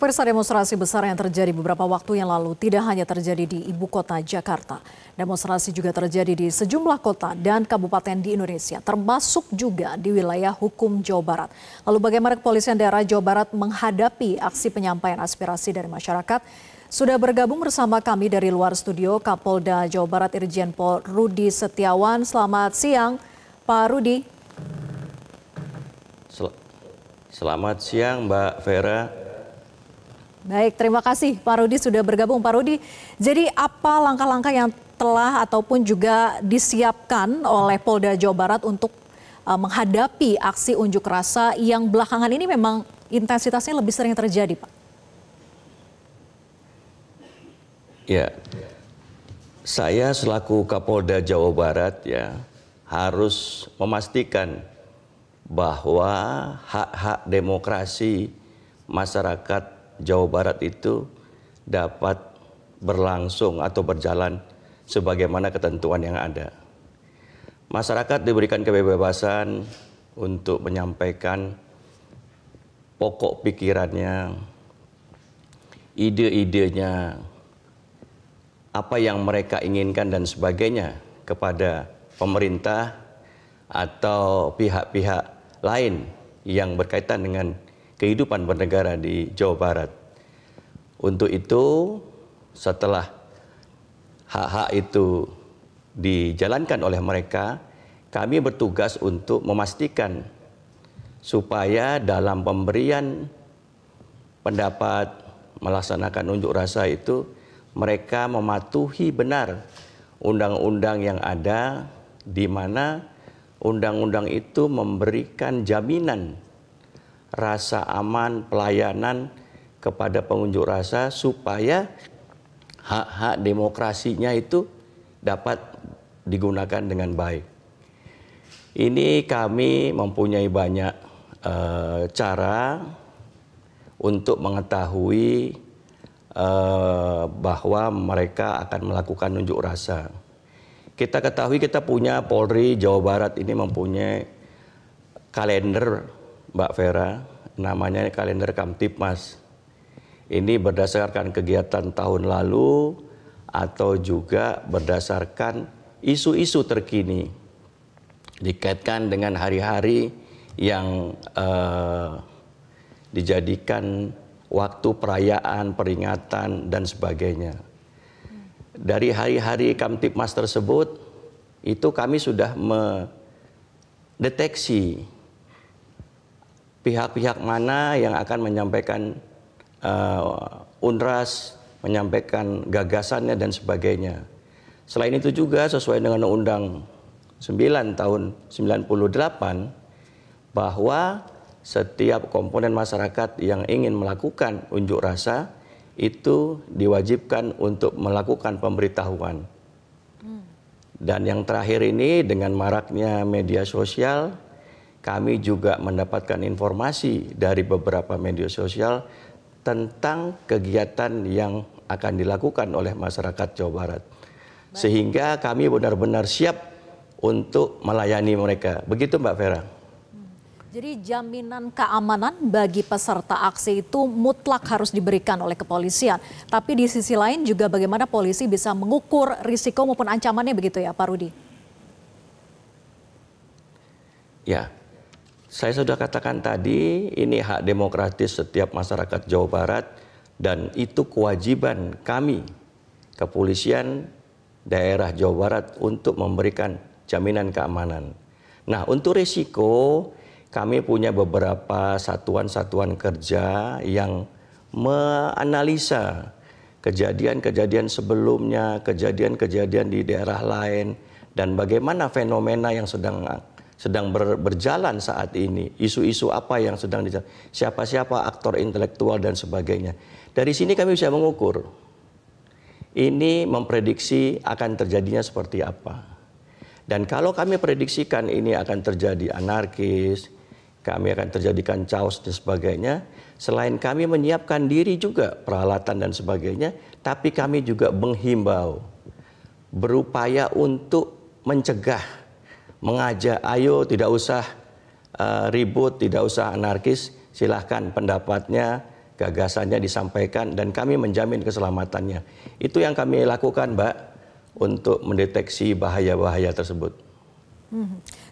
Pemirsa, demonstrasi besar yang terjadi beberapa waktu yang lalu tidak hanya terjadi di ibu kota Jakarta. Demonstrasi juga terjadi di sejumlah kota dan kabupaten di Indonesia, termasuk juga di wilayah hukum Jawa Barat. Lalu bagaimana kepolisian daerah Jawa Barat menghadapi aksi penyampaian aspirasi dari masyarakat? Sudah bergabung bersama kami dari luar studio Kapolda Jawa Barat Irjen Pol Rudi Setiawan. Selamat siang, Pak Rudi. Selamat siang, Mbak Vera. Baik, terima kasih Pak Rudi sudah bergabung. Pak Rudi, jadi apa langkah-langkah yang telah ataupun juga disiapkan oleh Polda Jawa Barat untuk menghadapi aksi unjuk rasa yang belakangan ini memang intensitasnya lebih sering terjadi, Pak? Ya, saya selaku Kapolda Jawa Barat ya harus memastikan bahwa hak-hak demokrasi masyarakat Jawa Barat itu dapat berlangsung atau berjalan sebagaimana ketentuan yang ada. Masyarakat diberikan kebebasan untuk menyampaikan pokok pikirannya, ide-idenya, apa yang mereka inginkan dan sebagainya kepada pemerintah atau pihak-pihak lain yang berkaitan dengan kehidupan bernegara di Jawa Barat. Untuk itu, setelah hak-hak itu dijalankan oleh mereka, kami bertugas untuk memastikan supaya dalam pemberian pendapat melaksanakan unjuk rasa itu mereka mematuhi benar undang-undang yang ada, di mana undang-undang itu memberikan jaminan rasa aman, pelayanan kepada pengunjuk rasa supaya hak-hak demokrasinya itu dapat digunakan dengan baik. Ini kami mempunyai banyak cara untuk mengetahui bahwa mereka akan melakukan unjuk rasa. Kita ketahui kita punya Polri Jawa Barat ini mempunyai kalender, Mbak Vera, namanya kalender Kamtipmas. Ini berdasarkan kegiatan tahun lalu atau juga berdasarkan isu-isu terkini dikaitkan dengan hari-hari yang dijadikan waktu perayaan, peringatan, dan sebagainya. Dari hari-hari Kamtipmas tersebut, itu kami sudah mendeteksi pihak-pihak mana yang akan menyampaikan unras, menyampaikan gagasannya dan sebagainya. Selain itu juga sesuai dengan Undang 9 tahun 98 bahwa setiap komponen masyarakat yang ingin melakukan unjuk rasa itu diwajibkan untuk melakukan pemberitahuan. Dan yang terakhir ini dengan maraknya media sosial, kami juga mendapatkan informasi dari beberapa media sosial tentang kegiatan yang akan dilakukan oleh masyarakat Jawa Barat. Sehingga kami benar-benar siap untuk melayani mereka. Begitu Mbak Vera. Jadi jaminan keamanan bagi peserta aksi itu mutlak harus diberikan oleh kepolisian. Tapi di sisi lain juga bagaimana polisi bisa mengukur risiko maupun ancamannya, begitu ya Pak Rudi? Ya. Saya sudah katakan tadi, ini hak demokratis setiap masyarakat Jawa Barat dan itu kewajiban kami, kepolisian daerah Jawa Barat untuk memberikan jaminan keamanan. Nah, untuk risiko, kami punya beberapa satuan-satuan kerja yang menganalisa kejadian-kejadian sebelumnya, kejadian-kejadian di daerah lain, dan bagaimana fenomena yang sedang berjalan saat ini, isu-isu apa yang sedang dijalankan, siapa-siapa aktor intelektual dan sebagainya. Dari sini kami bisa mengukur, ini memprediksi akan terjadinya seperti apa. Dan kalau kami prediksikan ini akan terjadi anarkis, kami akan terjadikan chaos dan sebagainya, selain kami menyiapkan diri juga, peralatan dan sebagainya, tapi kami juga menghimbau, berupaya untuk mencegah, mengajak, ayo tidak usah ribut, tidak usah anarkis, silahkan pendapatnya, gagasannya disampaikan dan kami menjamin keselamatannya. Itu yang kami lakukan, Mbak, untuk mendeteksi bahaya-bahaya tersebut.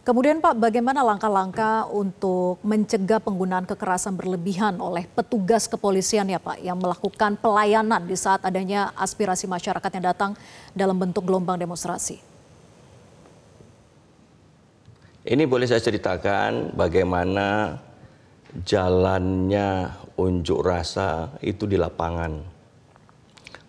Kemudian Pak, bagaimana langkah-langkah untuk mencegah penggunaan kekerasan berlebihan oleh petugas kepolisian ya Pak, yang melakukan pelayanan di saat adanya aspirasi masyarakat yang datang dalam bentuk gelombang demonstrasi? Ini boleh saya ceritakan bagaimana jalannya unjuk rasa itu di lapangan.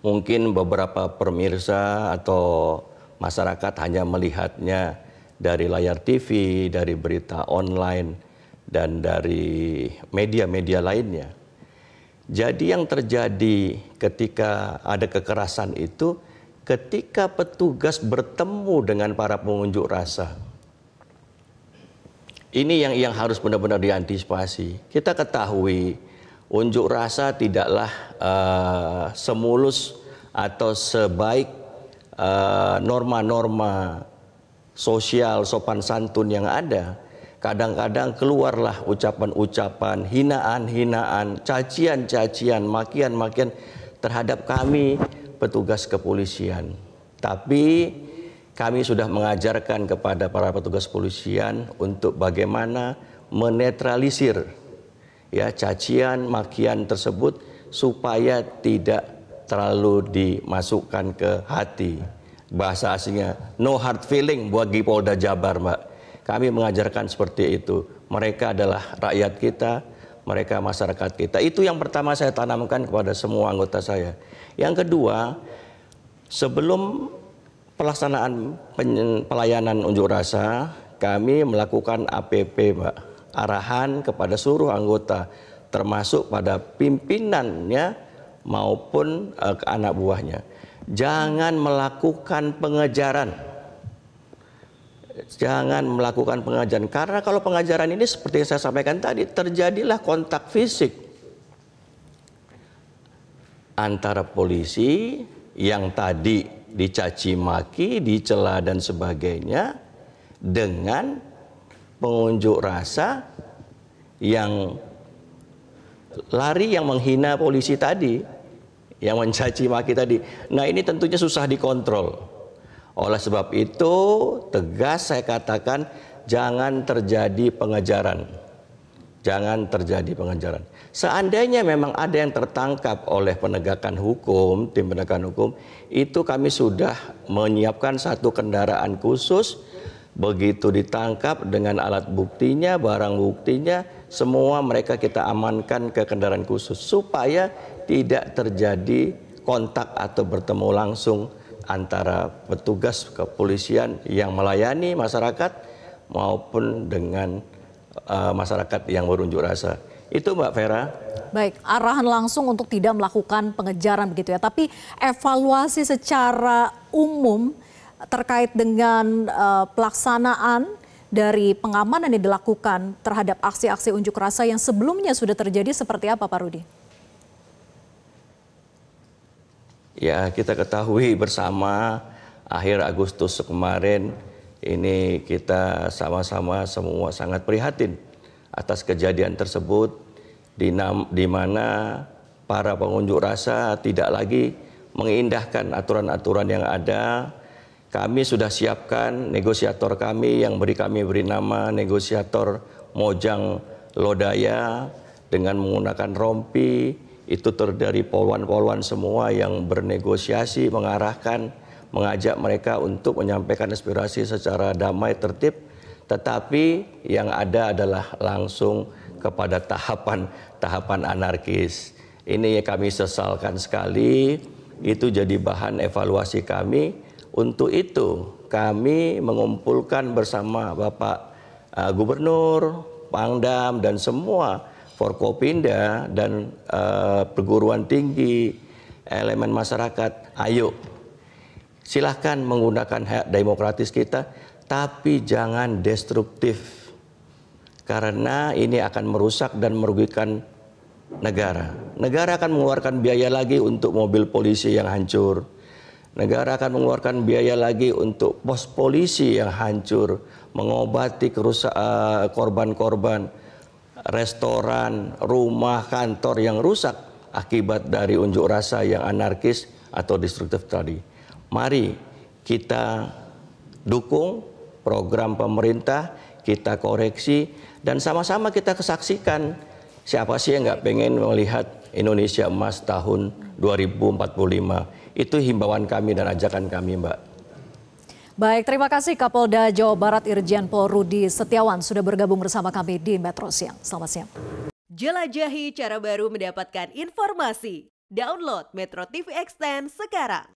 Mungkin beberapa pemirsa atau masyarakat hanya melihatnya dari layar TV, dari berita online, dan dari media-media lainnya. Jadi yang terjadi ketika ada kekerasan itu ketika petugas bertemu dengan para pengunjuk rasa. Ini yang harus benar-benar diantisipasi. Kita ketahui unjuk rasa tidaklah semulus atau sebaik norma-norma sosial sopan santun yang ada. Kadang-kadang keluarlah ucapan-ucapan, hinaan-hinaan, cacian-cacian, makian-makian terhadap kami petugas kepolisian. Tapi kami sudah mengajarkan kepada para petugas kepolisian untuk bagaimana menetralisir ya cacian, makian tersebut supaya tidak terlalu dimasukkan ke hati. Bahasa aslinya no hard feeling bagi Polda Jabar, Mbak. Kami mengajarkan seperti itu. Mereka adalah rakyat kita, mereka masyarakat kita. Itu yang pertama saya tanamkan kepada semua anggota saya. Yang kedua, sebelum pelaksanaan pelayanan unjuk rasa, kami melakukan APP, Mbak. Arahan kepada seluruh anggota, termasuk pada pimpinannya maupun ke anak buahnya. Jangan melakukan pengejaran. Jangan melakukan pengajaran, karena kalau pengajaran ini seperti yang saya sampaikan tadi, terjadilah kontak fisik antara polisi yang tadi dicaci maki, dicela dan sebagainya dengan pengunjuk rasa yang lari, yang menghina polisi tadi, yang mencaci maki tadi. Nah, ini tentunya susah dikontrol. Oleh sebab itu, tegas saya katakan, jangan terjadi pengejaran. Jangan terjadi pengejaran. Seandainya memang ada yang tertangkap oleh penegakan hukum, tim penegakan hukum, itu kami sudah menyiapkan satu kendaraan khusus. Begitu ditangkap dengan alat buktinya, barang buktinya, semua mereka kita amankan ke kendaraan khusus. Supaya tidak terjadi kontak atau bertemu langsung antara petugas kepolisian yang melayani masyarakat maupun dengan masyarakat yang berunjuk rasa. Itu Mbak Vera. Baik, arahan langsung untuk tidak melakukan pengejaran begitu ya. Tapi evaluasi secara umum terkait dengan pelaksanaan dari pengamanan yang dilakukan terhadap aksi-aksi unjuk rasa yang sebelumnya sudah terjadi seperti apa Pak Rudi? Ya, kita ketahui bersama akhir Agustus kemarin ini kita sama-sama semua sangat prihatin atas kejadian tersebut di mana para pengunjuk rasa tidak lagi mengindahkan aturan-aturan yang ada. Kami sudah siapkan negosiator kami yang kami beri nama negosiator Mojang Lodaya dengan menggunakan rompi. Itu terdiri polwan-polwan semua yang bernegosiasi, mengarahkan, mengajak mereka untuk menyampaikan aspirasi secara damai, tertib. Tetapi yang ada adalah langsung kepada tahapan anarkis. Ini kami sesalkan sekali, itu jadi bahan evaluasi kami. Untuk itu kami mengumpulkan bersama Bapak Gubernur, Pangdam, dan semua Forkopimda dan perguruan tinggi, elemen masyarakat, ayo silahkan menggunakan hak demokratis kita, tapi jangan destruktif. Karena ini akan merusak dan merugikan negara. Negara akan mengeluarkan biaya lagi untuk mobil polisi yang hancur. Negara akan mengeluarkan biaya lagi untuk pos polisi yang hancur, mengobati korban-korban, restoran, rumah, kantor yang rusak. akibat dari unjuk rasa yang anarkis atau destruktif tadi. Mari kita dukung program pemerintah, kita koreksi, dan sama-sama kita kesaksikan. Siapa sih yang nggak pengen melihat Indonesia emas tahun 2045? Itu himbauan kami dan ajakan kami, Mbak. Baik, terima kasih Kapolda Jawa Barat Irjen Pol Rudi Setiawan sudah bergabung bersama kami di Metro Siang. Selamat siang. Jelajahi cara baru mendapatkan informasi. Download Metro TV Extend sekarang.